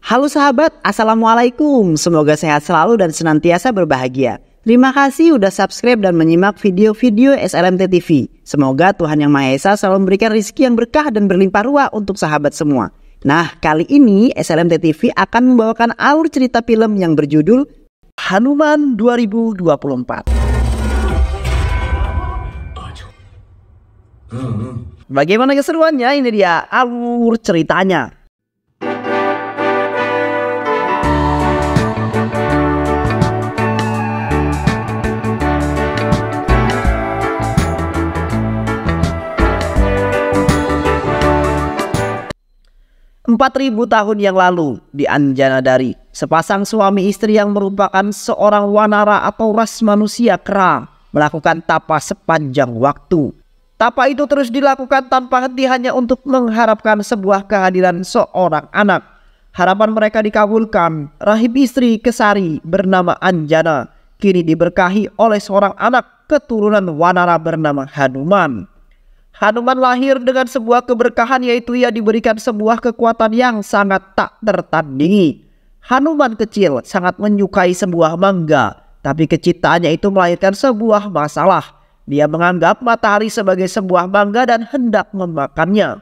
Halo sahabat, Assalamualaikum. Semoga sehat selalu dan senantiasa berbahagia. Terima kasih udah subscribe dan menyimak video-video SLMT TV. Semoga Tuhan Yang Maha Esa selalu memberikan rezeki yang berkah dan berlimpah ruah untuk sahabat semua. Nah, kali ini SLMT TV akan membawakan alur cerita film yang berjudul Hanuman 2024. Bagaimana keseruannya? Ini dia alur ceritanya. Empat 4.000 tahun yang lalu di Anjanadari, sepasang suami istri yang merupakan seorang wanara atau ras manusia kera melakukan tapa sepanjang waktu. Tapa itu terus dilakukan tanpa henti hanya untuk mengharapkan sebuah kehadiran seorang anak. Harapan mereka dikabulkan. Rahib istri Kesari bernama Anjana kini diberkahi oleh seorang anak keturunan wanara bernama Hanuman. Hanuman lahir dengan sebuah keberkahan, yaitu ia diberikan sebuah kekuatan yang sangat tak tertandingi. Hanuman kecil sangat menyukai sebuah mangga, tapi kecintaannya itu melahirkan sebuah masalah. Dia menganggap matahari sebagai sebuah mangga dan hendak memakannya.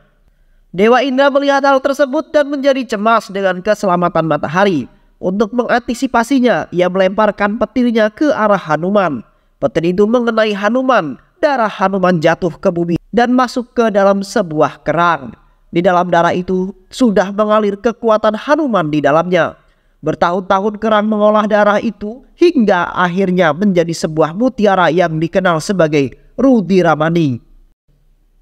Dewa Indra melihat hal tersebut dan menjadi cemas dengan keselamatan matahari. Untuk mengantisipasinya, ia melemparkan petirnya ke arah Hanuman. Petir itu mengenai Hanuman. Darah Hanuman jatuh ke bumi dan masuk ke dalam sebuah kerang. Di dalam darah itu sudah mengalir kekuatan Hanuman di dalamnya. Bertahun-tahun kerang mengolah darah itu hingga akhirnya menjadi sebuah mutiara yang dikenal sebagai Rudiramani.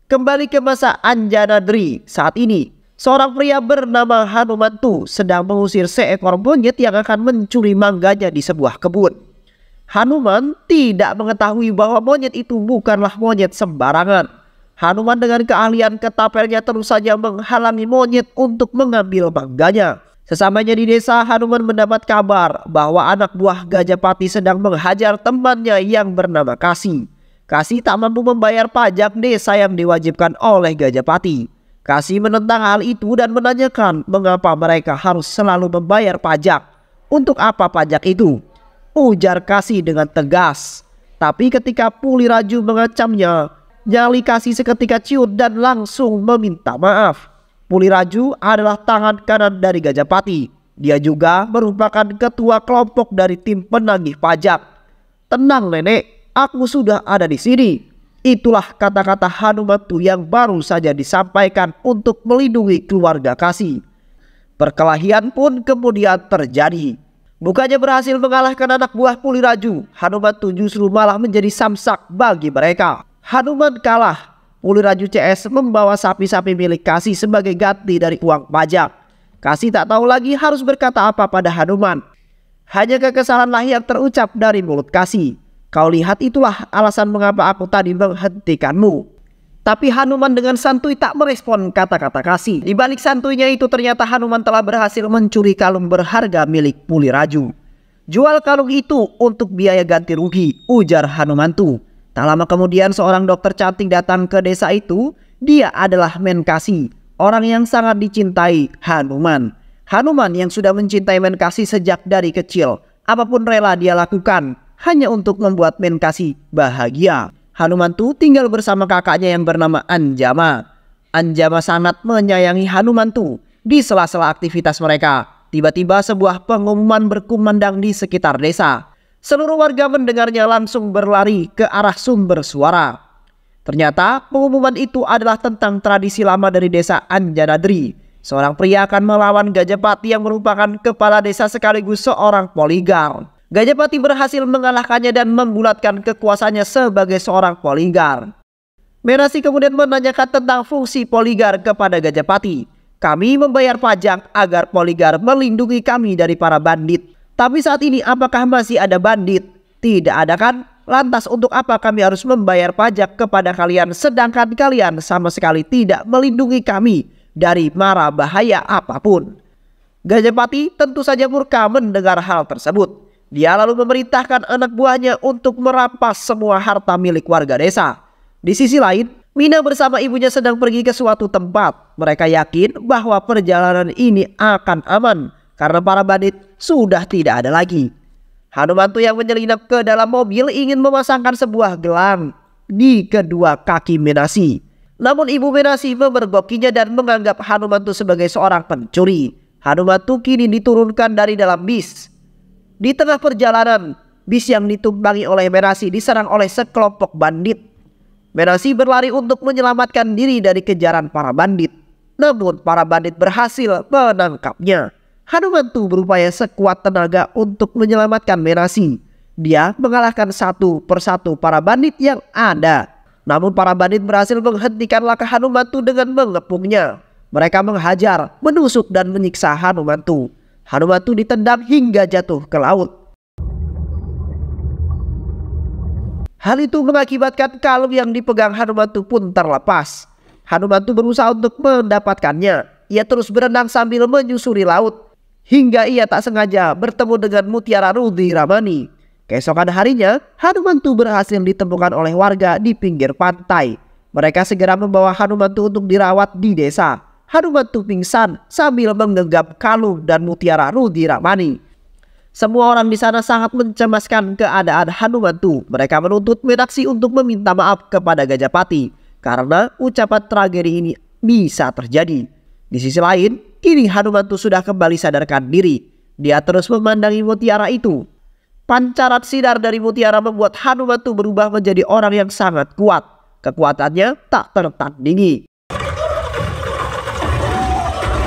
Kembali ke masa Anjanadri saat ini, seorang pria bernama Hanumantu sedang mengusir seekor monyet yang akan mencuri mangganya di sebuah kebun. Hanuman tidak mengetahui bahwa monyet itu bukanlah monyet sembarangan. Hanuman dengan keahlian ketapelnya terus saja menghalangi monyet untuk mengambil mangganya. Sesamanya di desa, Hanuman mendapat kabar bahwa anak buah Gajapati sedang menghajar temannya yang bernama Kasi. Kasi tak mampu membayar pajak desa yang diwajibkan oleh Gajapati. Kasi menentang hal itu dan menanyakan mengapa mereka harus selalu membayar pajak. Untuk apa pajak itu? Ujar Kasi dengan tegas. Tapi ketika Puliraju mengancamnya, nyali Kasi seketika ciut dan langsung meminta maaf. Puliraju adalah tangan kanan dari Gajapati. Dia juga merupakan ketua kelompok dari tim penagih pajak. Tenang nenek, aku sudah ada di sini. Itulah kata-kata Hanumantu yang baru saja disampaikan untuk melindungi keluarga Kasi. Perkelahian pun kemudian terjadi. Bukannya berhasil mengalahkan anak buah Puliraju, Hanumantu justru malah menjadi samsak bagi mereka. Hanuman kalah. Puliraju CS membawa sapi-sapi milik Kasi sebagai ganti dari uang pajak. Kasi tak tahu lagi harus berkata apa pada Hanuman. Hanya kekesalanlah yang terucap dari mulut Kasi. Kau lihat, itulah alasan mengapa aku tadi menghentikanmu. Tapi Hanuman dengan santuy tak merespon kata-kata Kasi. Di balik santuynya itu ternyata Hanuman telah berhasil mencuri kalung berharga milik Puliraju. Jual kalung itu untuk biaya ganti rugi, ujar Hanumantu. Tak lama kemudian seorang dokter cantik datang ke desa itu. Dia adalah Menkasi, orang yang sangat dicintai Hanuman. Hanuman yang sudah mencintai Menkasi sejak dari kecil. Apapun rela dia lakukan hanya untuk membuat Menkasi bahagia. Hanumantu tinggal bersama kakaknya yang bernama Anjama. Anjama sangat menyayangi Hanumantu. Di sela-sela aktivitas mereka, tiba-tiba sebuah pengumuman berkumandang di sekitar desa. Seluruh warga mendengarnya langsung berlari ke arah sumber suara. Ternyata pengumuman itu adalah tentang tradisi lama dari desa Anjanadri. Seorang pria akan melawan Gajapati yang merupakan kepala desa sekaligus seorang poligar. Gajapati berhasil mengalahkannya dan membulatkan kekuasaannya sebagai seorang poligar. Menasi kemudian menanyakan tentang fungsi poligar kepada Gajapati. Kami membayar pajak agar poligar melindungi kami dari para bandit. Tapi saat ini apakah masih ada bandit? Tidak ada kan? Lantas untuk apa kami harus membayar pajak kepada kalian sedangkan kalian sama sekali tidak melindungi kami dari mara bahaya apapun? Gajapati tentu saja murka mendengar hal tersebut. Dia lalu memerintahkan anak buahnya untuk merampas semua harta milik warga desa. Di sisi lain, Mina bersama ibunya sedang pergi ke suatu tempat. Mereka yakin bahwa perjalanan ini akan aman karena para bandit sudah tidak ada lagi. Hanumantu yang menyelinap ke dalam mobil ingin memasangkan sebuah gelang di kedua kaki Menasi. Namun ibu Menasi memergokinya dan menganggap Hanumantu sebagai seorang pencuri. Hanumantu kini diturunkan dari dalam bis. Di tengah perjalanan, bis yang ditumpangi oleh Menasi diserang oleh sekelompok bandit. Menasi berlari untuk menyelamatkan diri dari kejaran para bandit. Namun para bandit berhasil menangkapnya. Hanumantu berupaya sekuat tenaga untuk menyelamatkan Menasi. Dia mengalahkan satu persatu para bandit yang ada. Namun para bandit berhasil menghentikan langkah Hanumantu dengan mengepungnya. Mereka menghajar, menusuk dan menyiksa Hanumantu. Hanumantu ditendang hingga jatuh ke laut. Hal itu mengakibatkan kalung yang dipegang Hanumantu pun terlepas. Hanumantu berusaha untuk mendapatkannya. Ia terus berenang sambil menyusuri laut. Hingga ia tak sengaja bertemu dengan Mutiara Rudiramani. Keesokan harinya, Hanumantu berhasil ditemukan oleh warga di pinggir pantai. Mereka segera membawa Hanumantu untuk dirawat di desa. Hanumantu pingsan sambil menggenggam kalung dan Mutiara Rudiramani. Semua orang di sana sangat mencemaskan keadaan Hanumantu. Mereka menuntut Menaksi untuk meminta maaf kepada Gajapati karena ucapan tragedi ini bisa terjadi. Di sisi lain, kini Hanumantu sudah kembali sadarkan diri. Dia terus memandangi mutiara itu. Pancaran sinar dari mutiara membuat Hanumantu berubah menjadi orang yang sangat kuat. Kekuatannya tak tertandingi.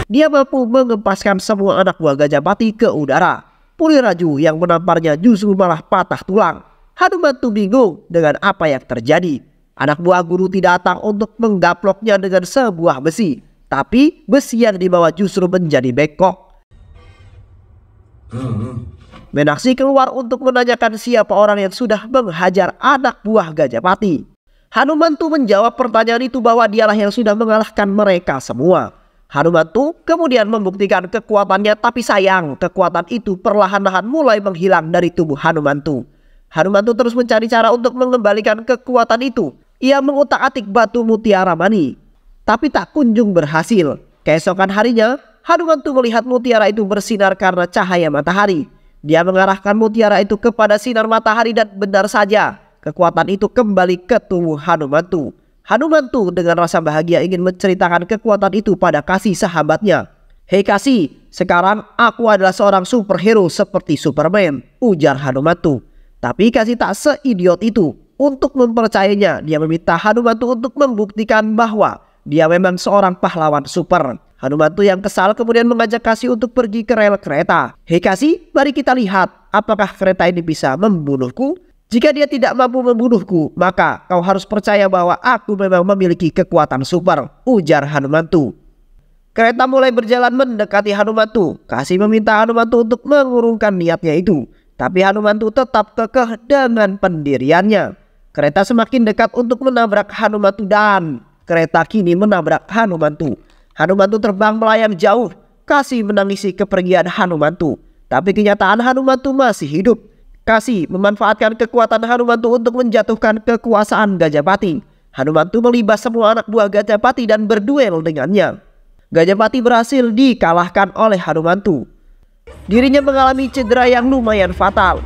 Dia mampu mengempaskan semua anak buah Gajapati ke udara. Puliraju yang menamparnya justru malah patah tulang. Hanumantu bingung dengan apa yang terjadi. Anak buah guru tidak datang untuk menggaploknya dengan sebuah besi. Tapi besi yang dibawa justru menjadi bengkok. Menaksi keluar untuk menanyakan siapa orang yang sudah menghajar anak buah Gajapati. Hanumantu menjawab pertanyaan itu bahwa dialah yang sudah mengalahkan mereka semua. Hanumantu kemudian membuktikan kekuatannya, tapi sayang kekuatan itu perlahan-lahan mulai menghilang dari tubuh Hanumantu. Hanumantu terus mencari cara untuk mengembalikan kekuatan itu. Ia mengutak-atik batu Mutiara Mani, tapi tak kunjung berhasil. Keesokan harinya, Hanumantu melihat mutiara itu bersinar karena cahaya matahari. Dia mengarahkan mutiara itu kepada sinar matahari dan benar saja, kekuatan itu kembali ke tubuh Hanumantu. Hanumantu dengan rasa bahagia ingin menceritakan kekuatan itu pada Kasi sahabatnya. "Hei Kasi, sekarang aku adalah seorang superhero seperti Superman," ujar Hanumantu. Tapi Kasi tak seidiot itu. Untuk mempercayainya, dia meminta Hanumantu untuk membuktikan bahwa dia memang seorang pahlawan super. Hanumantu yang kesal kemudian mengajak Kasi untuk pergi ke rel kereta. "Hei Kasi, mari kita lihat apakah kereta ini bisa membunuhku. Jika dia tidak mampu membunuhku, maka kau harus percaya bahwa aku memang memiliki kekuatan super," ujar Hanumantu. Kereta mulai berjalan mendekati Hanumantu. Kasi meminta Hanumantu untuk mengurungkan niatnya itu. Tapi Hanumantu tetap kekeh dengan pendiriannya. Kereta semakin dekat untuk menabrak Hanumantu dan kereta kini menabrak Hanumantu. Hanumantu terbang melayang jauh. Kasi menangisi kepergian Hanumantu. Tapi kenyataan Hanumantu masih hidup. Kasi memanfaatkan kekuatan Hanumantu untuk menjatuhkan kekuasaan Gajapati. Hanumantu melibas semua anak buah Gajapati dan berduel dengannya. Gajapati berhasil dikalahkan oleh Hanumantu. Dirinya mengalami cedera yang lumayan fatal.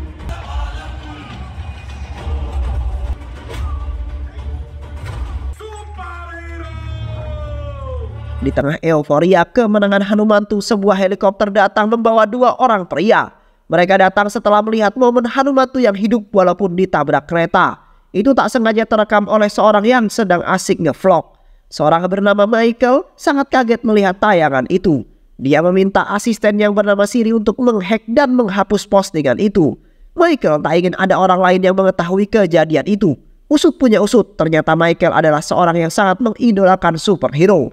Di tengah euforia kemenangan Hanumantu, sebuah helikopter datang membawa dua orang pria. Mereka datang setelah melihat momen Hanumantu yang hidup walaupun ditabrak kereta. Itu tak sengaja terekam oleh seorang yang sedang asik nge-vlog. Seorang bernama Michael sangat kaget melihat tayangan itu. Dia meminta asisten yang bernama Siri untuk menghack dan menghapus postingan itu. Michael tak ingin ada orang lain yang mengetahui kejadian itu. Usut punya usut, ternyata Michael adalah seorang yang sangat mengidolakan superhero.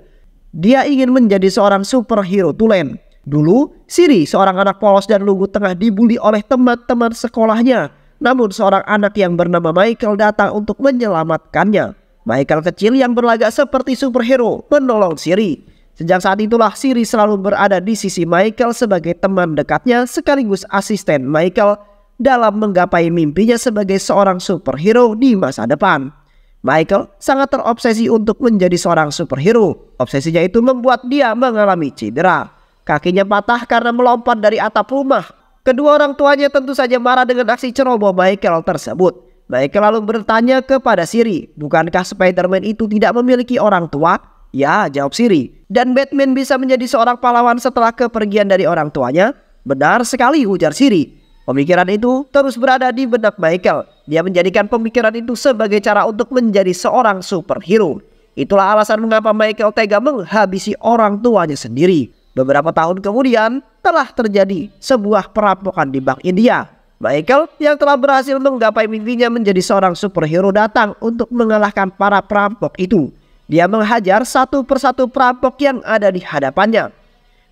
Dia ingin menjadi seorang superhero tulen. Dulu, Siri, seorang anak polos dan lugu, tengah dibully oleh teman-teman sekolahnya. Namun seorang anak yang bernama Michael datang untuk menyelamatkannya. Michael kecil yang berlagak seperti superhero menolong Siri. Sejak saat itulah Siri selalu berada di sisi Michael sebagai teman dekatnya sekaligus asisten Michael dalam menggapai mimpinya sebagai seorang superhero di masa depan. Michael sangat terobsesi untuk menjadi seorang superhero. Obsesinya itu membuat dia mengalami cedera. Kakinya patah karena melompat dari atap rumah. Kedua orang tuanya tentu saja marah dengan aksi ceroboh Michael tersebut. Michael lalu bertanya kepada Siri, bukankah Spider-Man itu tidak memiliki orang tua? Ya, jawab Siri. Dan Batman bisa menjadi seorang pahlawan setelah kepergian dari orang tuanya? Benar sekali, ujar Siri. Pemikiran itu terus berada di benak Michael. Dia menjadikan pemikiran itu sebagai cara untuk menjadi seorang superhero. Itulah alasan mengapa Michael tega menghabisi orang tuanya sendiri. Beberapa tahun kemudian telah terjadi sebuah perampokan di Bank India. Michael yang telah berhasil menggapai mimpinya menjadi seorang superhero datang untuk mengalahkan para perampok itu. Dia menghajar satu persatu perampok yang ada di hadapannya.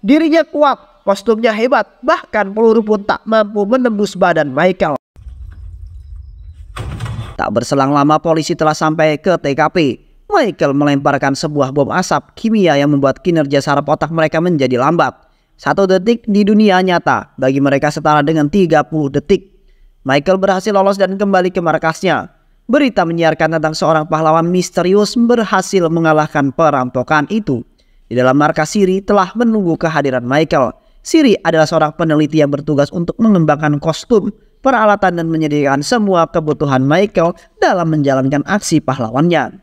Dirinya kuat, kostumnya hebat, bahkan peluru pun tak mampu menembus badan Michael. Tak berselang lama polisi telah sampai ke TKP. Michael melemparkan sebuah bom asap kimia yang membuat kinerja saraf otak mereka menjadi lambat. 1 detik di dunia nyata bagi mereka setara dengan 30 detik. Michael berhasil lolos dan kembali ke markasnya. Berita menyiarkan tentang seorang pahlawan misterius berhasil mengalahkan perampokan itu. Di dalam markas Siri telah menunggu kehadiran Michael. Siri adalah seorang peneliti yang bertugas untuk mengembangkan kostum, peralatan dan menyediakan semua kebutuhan Michael dalam menjalankan aksi pahlawannya.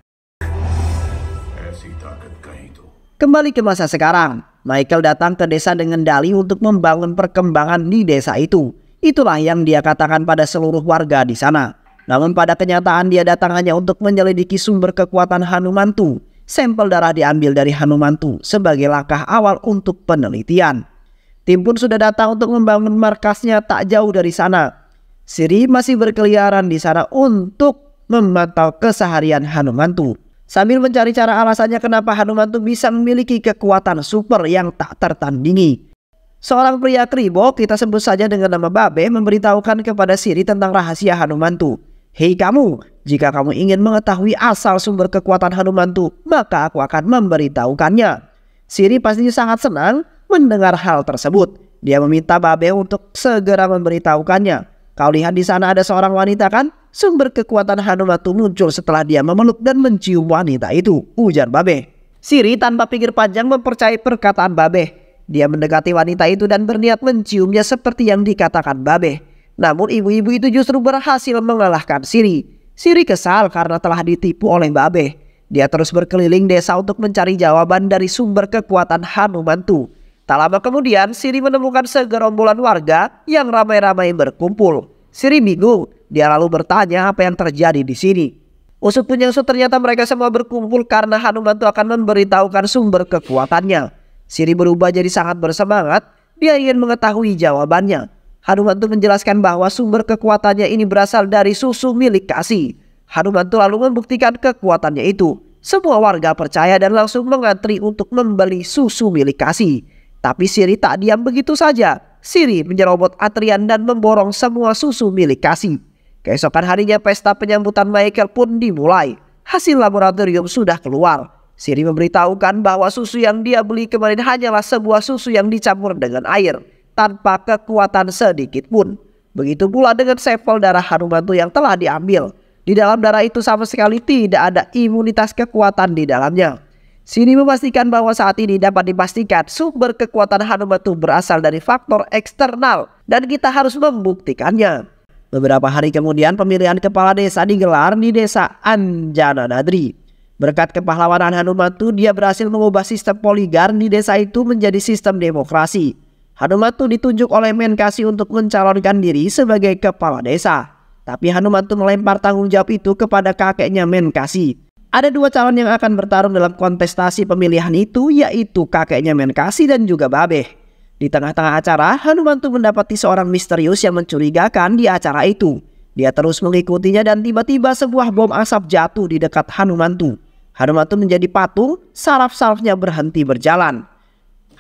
Kembali ke masa sekarang, Michael datang ke desa dengan dalih untuk membangun perkembangan di desa itu. Itulah yang dia katakan pada seluruh warga di sana. Namun pada kenyataan dia datang hanya untuk menyelidiki sumber kekuatan Hanumantu. Sampel darah diambil dari Hanumantu sebagai langkah awal untuk penelitian. Tim pun sudah datang untuk membangun markasnya tak jauh dari sana. Siri masih berkeliaran di sana untuk memantau keseharian Hanumantu. Sambil mencari cara alasannya kenapa Hanumantu bisa memiliki kekuatan super yang tak tertandingi. Seorang pria kribo, kita sebut saja dengan nama Babe, memberitahukan kepada Siri tentang rahasia Hanumantu. Hei kamu, jika kamu ingin mengetahui asal sumber kekuatan Hanumantu, maka aku akan memberitahukannya. Siri pastinya sangat senang mendengar hal tersebut. Dia meminta Babe untuk segera memberitahukannya. Kau lihat di sana ada seorang wanita kan? Sumber kekuatan Hanumantu muncul setelah dia memeluk dan mencium wanita itu, ujar Babe. Siri tanpa pikir panjang mempercayai perkataan Babe. Dia mendekati wanita itu dan berniat menciumnya seperti yang dikatakan Babe. Namun ibu-ibu itu justru berhasil mengalahkan Siri. Siri kesal karena telah ditipu oleh Babe. Dia terus berkeliling desa untuk mencari jawaban dari sumber kekuatan Hanumantu. Tak lama kemudian Siri menemukan segerombolan warga yang ramai-ramai berkumpul. Siri bingung, dia lalu bertanya apa yang terjadi di sini. Usut punya usut ternyata mereka semua berkumpul karena Hanumantu akan memberitahukan sumber kekuatannya. Siri berubah jadi sangat bersemangat, dia ingin mengetahui jawabannya. Hanumantu menjelaskan bahwa sumber kekuatannya ini berasal dari susu milik Kasih. Hanumantu lalu membuktikan kekuatannya itu. Semua warga percaya dan langsung mengantri untuk membeli susu milik Kasih. Tapi Siri tak diam begitu saja. Siri menyerobot antrian dan memborong semua susu milik Kasih. Keesokan harinya pesta penyambutan Michael pun dimulai. Hasil laboratorium sudah keluar. Siri memberitahukan bahwa susu yang dia beli kemarin hanyalah sebuah susu yang dicampur dengan air, tanpa kekuatan sedikit pun. Begitu pula dengan sampel darah Hanumantu yang telah diambil. Di dalam darah itu sama sekali tidak ada imunitas kekuatan di dalamnya. Siri memastikan bahwa saat ini dapat dipastikan sumber kekuatan Hanumantu berasal dari faktor eksternal dan kita harus membuktikannya. Beberapa hari kemudian pemilihan kepala desa digelar di desa Anjana Nadri. Berkat kepahlawanan Hanumantu, dia berhasil mengubah sistem poligar di desa itu menjadi sistem demokrasi. Hanumantu ditunjuk oleh Menkasi untuk mencalonkan diri sebagai kepala desa. Tapi Hanumantu melempar tanggung jawab itu kepada kakeknya Menkasi. Ada dua calon yang akan bertarung dalam kontestasi pemilihan itu, yaitu kakeknya Menkasi dan juga Babe. Di tengah-tengah acara, Hanumantu mendapati seorang misterius yang mencurigakan di acara itu. Dia terus mengikutinya dan tiba-tiba sebuah bom asap jatuh di dekat Hanumantu. Hanumantu menjadi patung, saraf-sarafnya berhenti berjalan.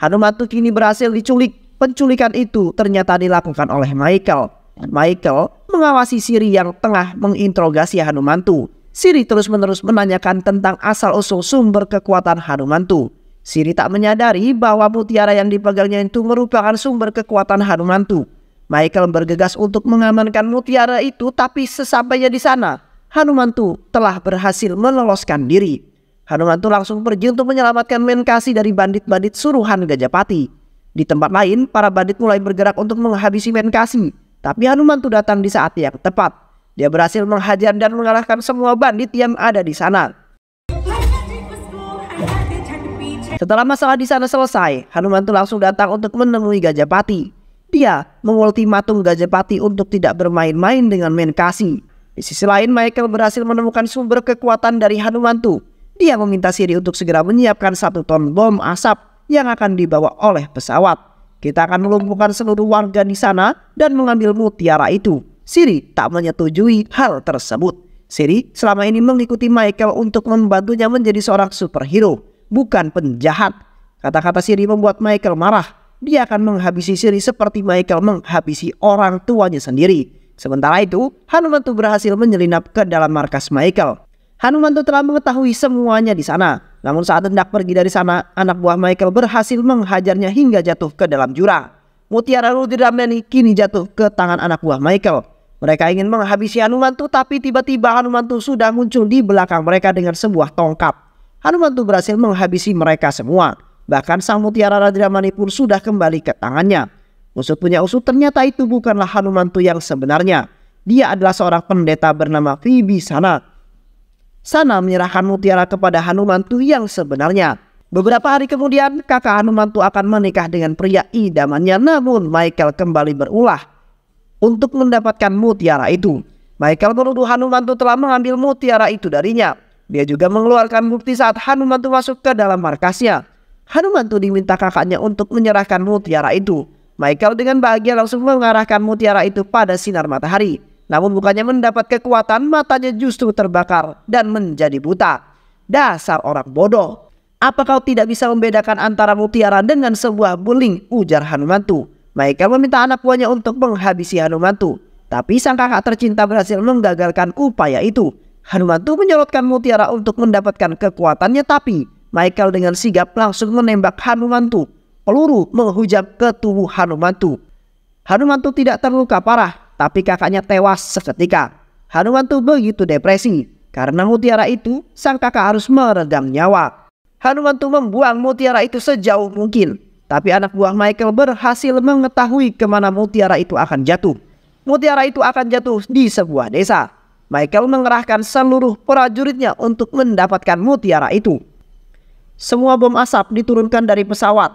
Hanumantu kini berhasil diculik. Penculikan itu ternyata dilakukan oleh Michael. Michael mengawasi Siri yang tengah menginterogasi Hanumantu. Siri terus-menerus menanyakan tentang asal-usul sumber kekuatan Hanumantu. Siri tak menyadari bahwa mutiara yang dipegangnya itu merupakan sumber kekuatan Hanumantu. Michael bergegas untuk mengamankan mutiara itu, tapi sesampainya di sana, Hanumantu telah berhasil meloloskan diri. Hanumantu langsung pergi untuk menyelamatkan Menkasi dari bandit-bandit suruhan Gajapati. Di tempat lain, para bandit mulai bergerak untuk menghabisi Menkasi. Tapi Hanumantu datang di saat yang tepat. Dia berhasil menghajar dan mengalahkan semua bandit yang ada di sana. Setelah masalah di sana selesai, Hanumantu langsung datang untuk menemui Gajapati. Dia mengultimatum Gajapati untuk tidak bermain-main dengan Menkasi. Di sisi lain, Michael berhasil menemukan sumber kekuatan dari Hanumantu. Dia meminta Siri untuk segera menyiapkan 1 ton bom asap yang akan dibawa oleh pesawat. Kita akan melumpuhkan seluruh warga di sana dan mengambil mutiara itu. Siri tak menyetujui hal tersebut. Siri selama ini mengikuti Michael untuk membantunya menjadi seorang superhero, bukan penjahat. Kata-kata Siri membuat Michael marah. Dia akan menghabisi Siri seperti Michael menghabisi orang tuanya sendiri. Sementara itu, Hanumantu berhasil menyelinap ke dalam markas Michael. Hanumantu telah mengetahui semuanya di sana. Namun saat hendak pergi dari sana, anak buah Michael berhasil menghajarnya hingga jatuh ke dalam jurang. Mutiara Rudramani kini jatuh ke tangan anak buah Michael. Mereka ingin menghabisi Hanumantu, tapi tiba-tiba Hanumantu sudah muncul di belakang mereka dengan sebuah tongkat. Hanumantu berhasil menghabisi mereka semua. Bahkan sang mutiara Rudramani pun sudah kembali ke tangannya. Usut punya usut, ternyata itu bukanlah Hanumantu yang sebenarnya. Dia adalah seorang pendeta bernama Vibhisana. Sana menyerahkan mutiara kepada Hanumantu yang sebenarnya. Beberapa hari kemudian, kakak Hanumantu akan menikah dengan pria idamannya. Namun Michael kembali berulah untuk mendapatkan mutiara itu. Michael menuduh Hanumantu telah mengambil mutiara itu darinya. Dia juga mengeluarkan bukti saat Hanumantu masuk ke dalam markasnya. Hanumantu diminta kakaknya untuk menyerahkan mutiara itu. Michael dengan bahagia langsung mengarahkan mutiara itu pada sinar matahari. Namun bukannya mendapat kekuatan, matanya justru terbakar dan menjadi buta. Dasar orang bodoh. Apa kau tidak bisa membedakan antara mutiara dengan sebuah beling, ujar Hanumantu. Michael meminta anak buahnya untuk menghabisi Hanumantu. Tapi sang kakak tercinta berhasil menggagalkan upaya itu. Hanumantu menyorotkan mutiara untuk mendapatkan kekuatannya, tapi Michael dengan sigap langsung menembak Hanumantu. Peluru menghujam ke tubuh Hanumantu. Hanumantu tidak terluka parah, tapi kakaknya tewas seketika. Hanumantu begitu depresi. Karena mutiara itu, sang kakak harus meredam nyawa. Hanumantu membuang mutiara itu sejauh mungkin. Tapi anak buah Michael berhasil mengetahui kemana mutiara itu akan jatuh. Mutiara itu akan jatuh di sebuah desa. Michael mengerahkan seluruh prajuritnya untuk mendapatkan mutiara itu. Semua bom asap diturunkan dari pesawat.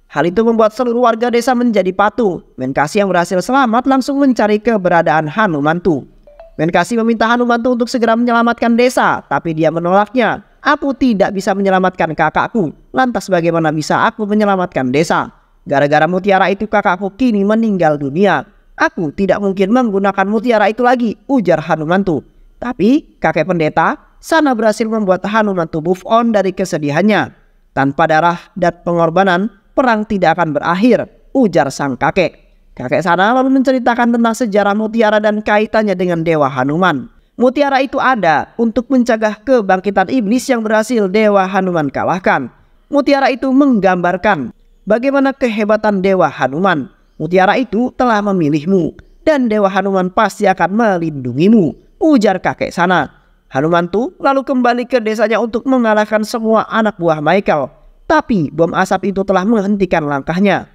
Hal itu membuat seluruh warga desa menjadi patuh. Menkasi yang berhasil selamat langsung mencari keberadaan Hanumantu. Menkasi meminta Hanumantu untuk segera menyelamatkan desa, tapi dia menolaknya. Aku tidak bisa menyelamatkan kakakku. Lantas bagaimana bisa aku menyelamatkan desa? Gara-gara mutiara itu kakakku kini meninggal dunia. Aku tidak mungkin menggunakan mutiara itu lagi, ujar Hanumantu. Tapi kakek pendeta Sana berhasil membuat Hanumantu move on dari kesedihannya. Tanpa darah dan pengorbanan, perang tidak akan berakhir, ujar sang kakek. Kakek Sana lalu menceritakan tentang sejarah mutiara dan kaitannya dengan Dewa Hanuman. Mutiara itu ada untuk mencegah kebangkitan iblis yang berhasil Dewa Hanuman kalahkan. Mutiara itu menggambarkan bagaimana kehebatan Dewa Hanuman. Mutiara itu telah memilihmu dan Dewa Hanuman pasti akan melindungimu, ujar kakek Sana. Hanumantu lalu kembali ke desanya untuk mengalahkan semua anak buah Michael. Tapi bom asap itu telah menghentikan langkahnya.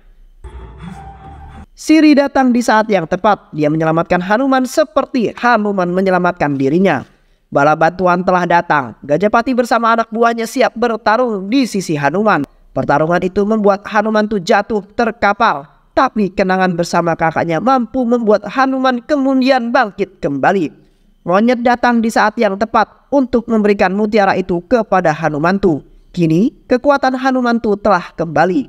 Siri datang di saat yang tepat. Dia menyelamatkan Hanuman seperti Hanuman menyelamatkan dirinya. Bala bantuan telah datang. Gajapati bersama anak buahnya siap bertarung di sisi Hanuman. Pertarungan itu membuat Hanumantu jatuh terkapar. Tapi kenangan bersama kakaknya mampu membuat Hanuman kemudian bangkit kembali. Monyet datang di saat yang tepat untuk memberikan mutiara itu kepada Hanumantu. Kini kekuatan Hanumantu telah kembali.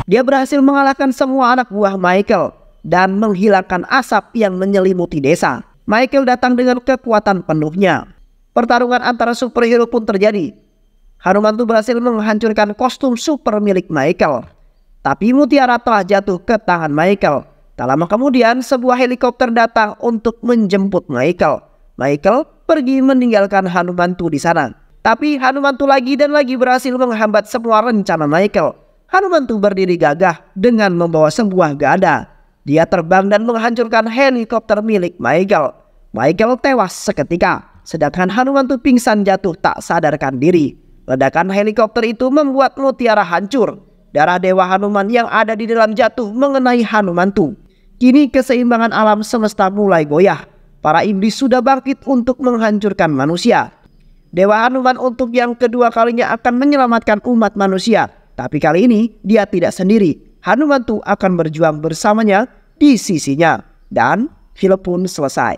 Dia berhasil mengalahkan semua anak buah Michael dan menghilangkan asap yang menyelimuti desa. Michael datang dengan kekuatan penuhnya. Pertarungan antara superhero pun terjadi. Hanumantu berhasil menghancurkan kostum super milik Michael. Tapi mutiara telah jatuh ke tangan Michael. Tak lama kemudian sebuah helikopter datang untuk menjemput Michael. Michael pergi meninggalkan Hanumantu di sana. Tapi Hanumantu lagi dan lagi berhasil menghambat semua rencana Michael. Hanumantu berdiri gagah dengan membawa sebuah gada. Dia terbang dan menghancurkan helikopter milik Michael. Michael tewas seketika, sedangkan Hanumantu pingsan jatuh tak sadarkan diri. Ledakan helikopter itu membuat mutiara hancur. Darah Dewa Hanuman yang ada di dalam jatuh mengenai Hanumantu. Kini keseimbangan alam semesta mulai goyah. Para iblis sudah bangkit untuk menghancurkan manusia. Dewa Hanuman untuk yang kedua kalinya akan menyelamatkan umat manusia. Tapi kali ini dia tidak sendiri. Hanumantu akan berjuang bersamanya di sisinya. Dan film pun selesai.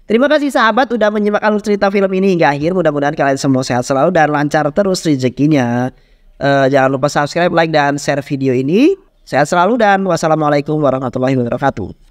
Terima kasih sahabat udah menyimak alur cerita film ini hingga akhir. Mudah-mudahan kalian semua sehat selalu dan lancar terus rezekinya. Jangan lupa subscribe, like, dan share video ini. Sehat selalu dan wassalamualaikum warahmatullahi wabarakatuh.